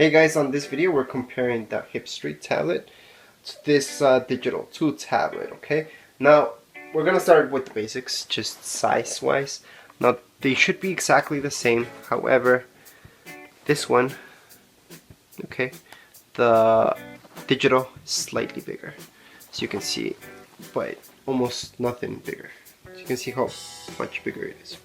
Hey guys, on this video we're comparing the Hipstreet tablet to this Digital2 tablet, okay? Now, we're gonna start with the basics, just size-wise. Now, they should be exactly the same, however, this one, okay, the Digital is slightly bigger, as you can see, but almost nothing bigger. So you can see how much bigger it is.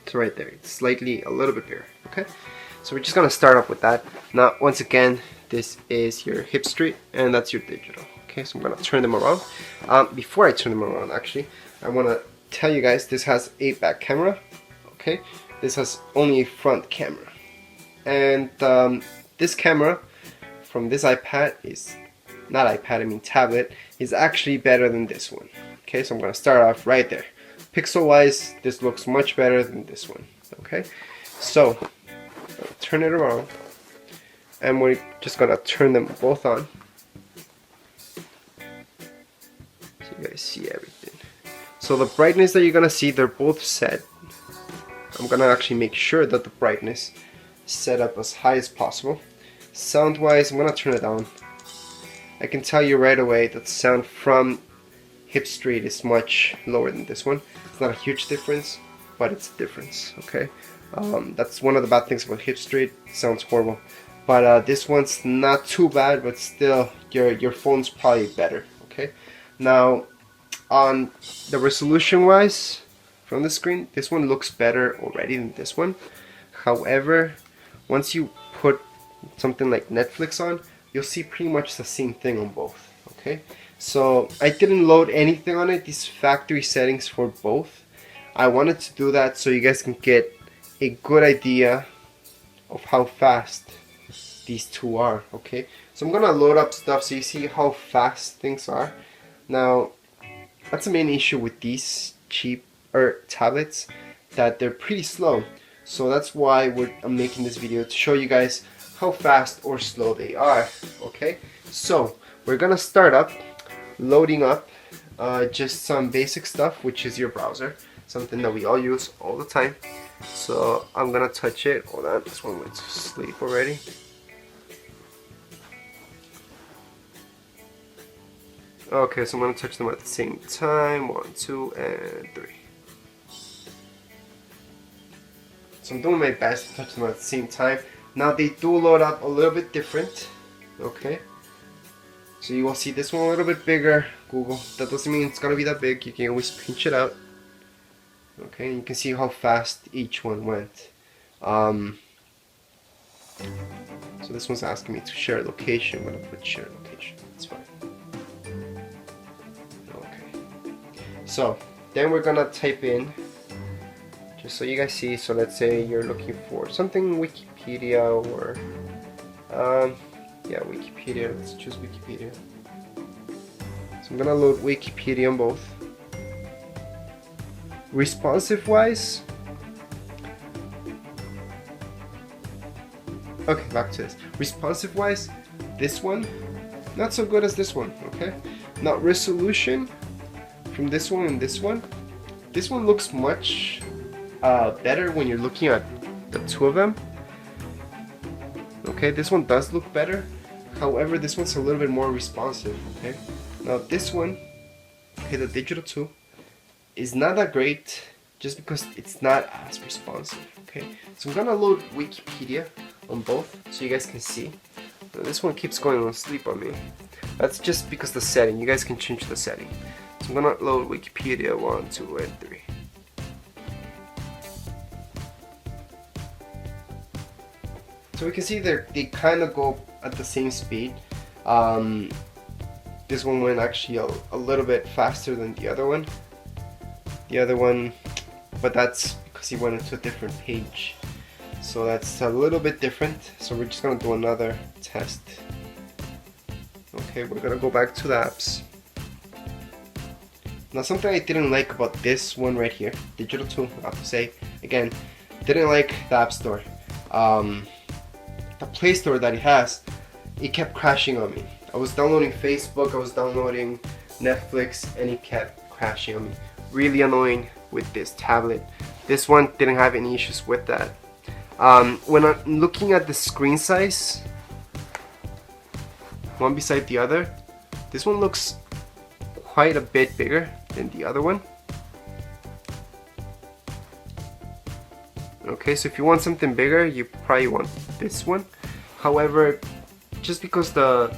So right there, it's slightly a little bit bigger, okay? So we're just gonna start off with that. Now, once again, this is your Hipstreet and that's your Digital, okay? So I'm gonna turn them around. Before I turn them around, actually, I wanna tell you guys this has a back camera, okay? This has only a front camera. And this camera from this iPad is, not iPad, I mean tablet, is actually better than this one. Okay, so I'm gonna start off right there. Pixel wise, this looks much better than this one. Okay, so turn it around and we're just gonna turn them both on so you guys see everything. So the brightness that you're gonna see, they're both set. I'm gonna actually make sure that the brightness is set up as high as possible. Sound wise, I'm gonna turn it down. I can tell you right away that the sound from Hipstreet is much lower than this one. It's not a huge difference, but it's a difference, okay? That's one of the bad things about Hipstreet. It sounds horrible. But this one's not too bad, but still, your phone's probably better, okay? Now, on the resolution wise, from the screen, this one looks better already than this one. However, once you put something like Netflix on, you'll see pretty much the same thing on both, okay? So I didn't load anything on it, these factory settings for both. I wanted to do that so you guys can get a good idea of how fast these two are, okay? So I'm gonna load up stuff so you see how fast things are. Now, that's the main issue with these cheaper tablets, that they're pretty slow. So that's why I'm making this video, to show you guys how fast or slow they are, okay? So we're gonna start up loading up just some basic stuff, which is your browser, something that we all use all the time. So I'm gonna touch it. Hold on, this one went to sleep already. Okay, so I'm gonna touch them at the same time. 1, 2, and 3. So I'm doing my best to touch them at the same time. Now they do load up a little bit different, okay? So you will see this one a little bit bigger, Google. That doesn't mean it's gonna be that big, you can always pinch it out. Okay, you can see how fast each one went. So this one's asking me to share location. I'm gonna put share location, that's fine. Okay. So, then we're gonna type in, just so you guys see, so let's say you're looking for something Wikipedia or yeah, Wikipedia. Let's choose Wikipedia. So I'm gonna load Wikipedia on both. Responsive wise, okay, back to this. Responsive wise, this one not so good as this one, okay? Now resolution from this one and this one looks much better when you're looking at the two of them. Okay, this one does look better. However, this one's a little bit more responsive, okay? Now this one, okay, the Digital2, is not that great just because it's not as responsive, okay? So I'm gonna load Wikipedia on both so you guys can see. Now, this one keeps going on sleep on me. That's just because the setting, you guys can change the setting. So I'm gonna load Wikipedia 1, 2, and 3. So we can see they kind of go at the same speed. This one went actually a little bit faster than the other one. But that's because he went into a different page. So that's a little bit different. So we're just gonna do another test. Okay, we're gonna go back to the apps. Now something I didn't like about this one right here, Digital2, I have to say, again, didn't like the App Store. The Play Store that it has, it kept crashing on me. I was downloading Facebook, I was downloading Netflix, and it kept crashing on me. Really annoying with this tablet. This one didn't have any issues with that. When I'm looking at the screen size, one beside the other, this one looks quite a bit bigger than the other one. Okay, so if you want something bigger, you probably want this one. However, just because the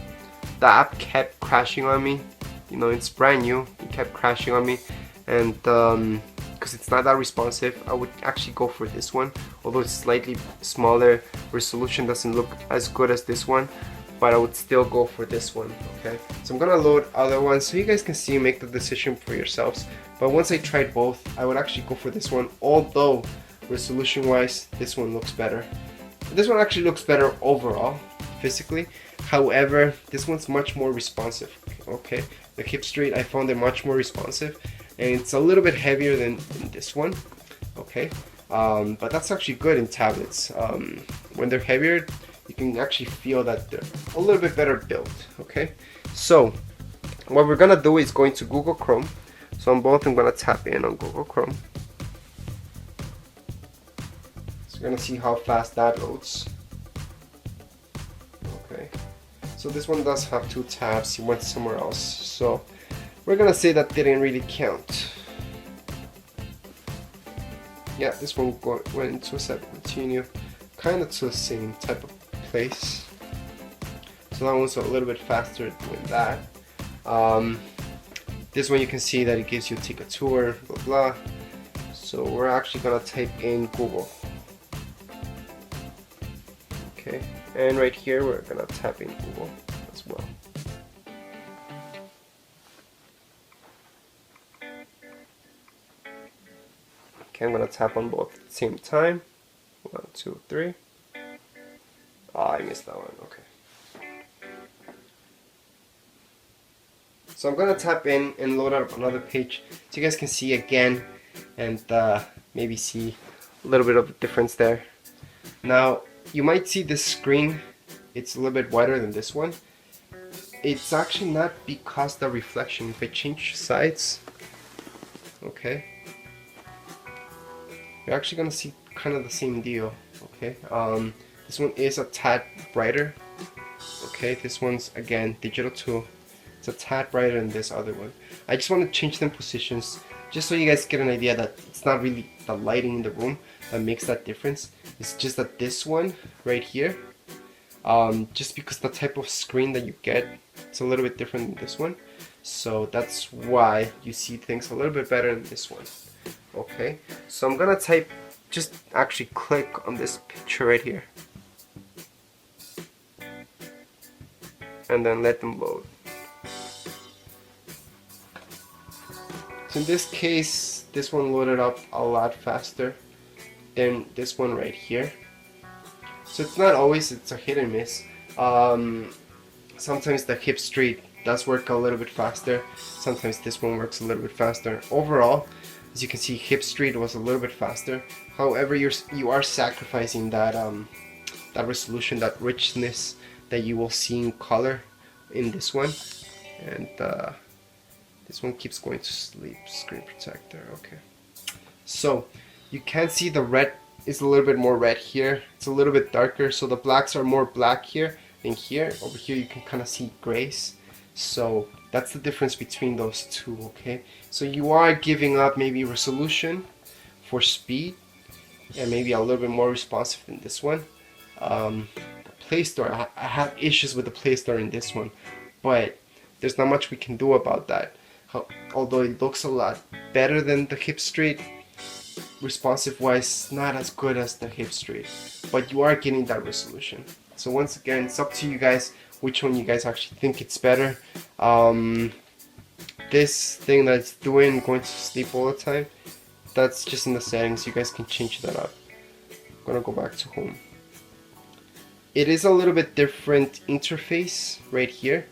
app kept crashing on me, you know, it's brand new, it kept crashing on me, and because it's not that responsive, I would actually go for this one. Although it's slightly smaller, resolution doesn't look as good as this one, but I would still go for this one. Okay, so I'm gonna load other ones so you guys can see and make the decision for yourselves. But once I tried both, I would actually go for this one, although resolution wise this one looks better. This one actually looks better overall physically. However, this one's much more responsive. Okay, the Hipstreet, I found it much more responsive, and it's a little bit heavier than this one. Okay, but that's actually good in tablets. When they're heavier, you can actually feel that they're a little bit better built. Okay, so what we're gonna do is going to Google Chrome. So on both, I'm gonna tap in on Google Chrome. So we're gonna see how fast that loads. Okay, so this one does have 2 tabs. You went somewhere else, so we're gonna say that didn't really count. Yeah, this one went into a set continue, kind of to the same type of place. So that one's a little bit faster doing that. This one you can see that it gives you take a tour, blah blah. So we're actually gonna type in Google. Okay, and right here we're gonna tap in Google as well. Okay, I'm gonna tap on both at the same time. 1, 2, 3. Ah, I missed that one. Okay. So I'm gonna tap in and load up another page so you guys can see again and maybe see a little bit of a difference there. Now you might see this screen, it's a little bit wider than this one. It's actually not because the reflection. If I change sides, okay, you're actually gonna see kind of the same deal. Okay, this one is a tad brighter. Okay, this one's again Digital2. It's a tad brighter than this other one. I just want to change them positions just so you guys get an idea that it's not really the lighting in the room that makes that difference. It's just that this one right here, just because the type of screen that you get, it's a little bit different than this one. So that's why you see things a little bit better than this one. Okay, so I'm gonna just actually click on this picture right here and then let them load. So in this case, this one loaded up a lot faster than this one right here. So it's not always, it's a hit and miss. Sometimes the Hipstreet does work a little bit faster. Sometimes this one works a little bit faster. Overall, as you can see, Hipstreet was a little bit faster. However, you are sacrificing that that resolution, that richness that you will see in color in this one. And this one keeps going to sleep. Screen protector. Okay. So you can see the red is a little bit more red here. It's a little bit darker. So the blacks are more black here than here. Over here you can kind of see grays. So that's the difference between those two. Okay. So you are giving up maybe resolution for speed and maybe a little bit more responsive than this one. The Play Store, I have issues with the Play Store in this one, but there's not much we can do about that. Although it looks a lot better than the Hipstreet, responsive wise, not as good as the Hipstreet, but you are getting that resolution. So once again, it's up to you guys which one you guys actually think it's better. This thing that it's doing, going to sleep all the time, that's just in the settings. You guys can change that up. I'm gonna go back to home. It is a little bit different interface right here.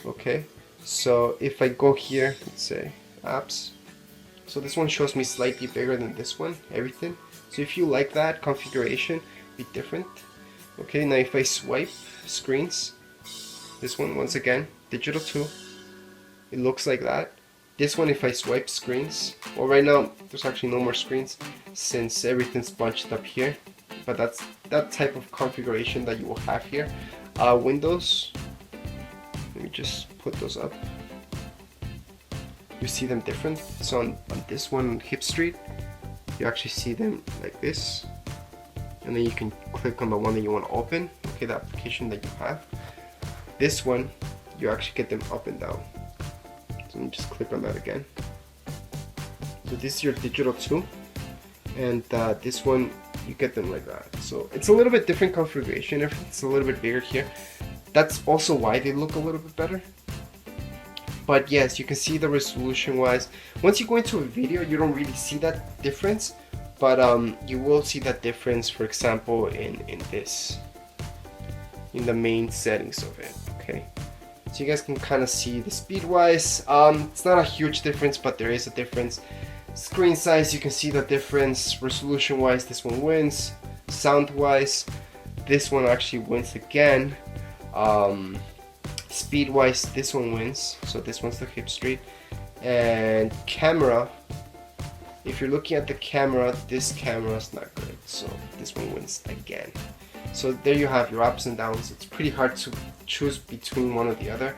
Okay, so if I go here, let's say apps, so this one shows me slightly bigger than this one, everything. So if you like that configuration, be different. Okay, now if I swipe screens, this one, once again, Digital2, it looks like that. This one, if I swipe screens, well, right now there's actually no more screens since everything's bunched up here. but that's that type of configuration that you will have here. Windows, let me just put those up. You see them different. So on this one, Hipstreet, you actually see them like this, and then you can click on the one that you want to open, okay, the application that you have. This one, you actually get them up and down. So let me just click on that again. So this is your Digital2, and this one, you get them like that. So it's a little bit different configuration. It's a little bit bigger here. That's also why they look a little bit better. But yes, you can see the resolution wise. Once you go into a video, you don't really see that difference, but you will see that difference, for example, in the main settings of it. Okay, so you guys can kind of see the speed wise. It's not a huge difference, but there is a difference. Screen size, you can see the difference. Resolution wise, this one wins. Sound wise, this one actually wins again. Speed wise, this one wins, so this one's the Hipstreet. And camera, if you're looking at the camera, this camera is not good, so this one wins again. So there you have your ups and downs. It's pretty hard to choose between one or the other.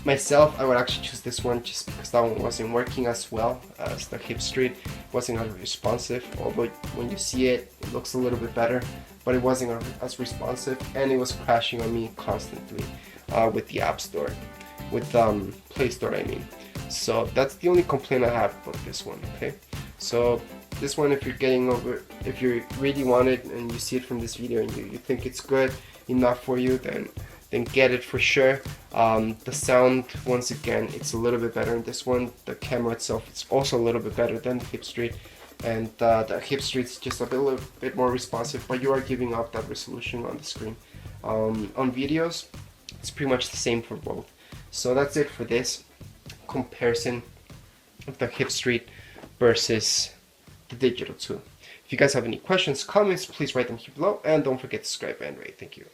Myself, I would actually choose this one just because that one wasn't working as well as the Hipstreet. It wasn't as responsive, although when you see it, it looks a little bit better, but it wasn't as responsive, and it was crashing on me constantly with the App Store, with Play Store, I mean. So that's the only complaint I have about this one. Okay, so this one, if you really want it and you see it from this video and you think it's good enough for you, then get it for sure. The sound, once again, it's a little bit better in this one. The camera itself, it's also a little bit better than the Hipstreet, and the Hipstreet is just a little bit more responsive, but you are giving up that resolution on the screen. On videos, it's pretty much the same for both. So that's it for this comparison of the Hipstreet versus the Digital2. If you guys have any questions, comments, please write them here below, and don't forget to subscribe and rate. Thank you.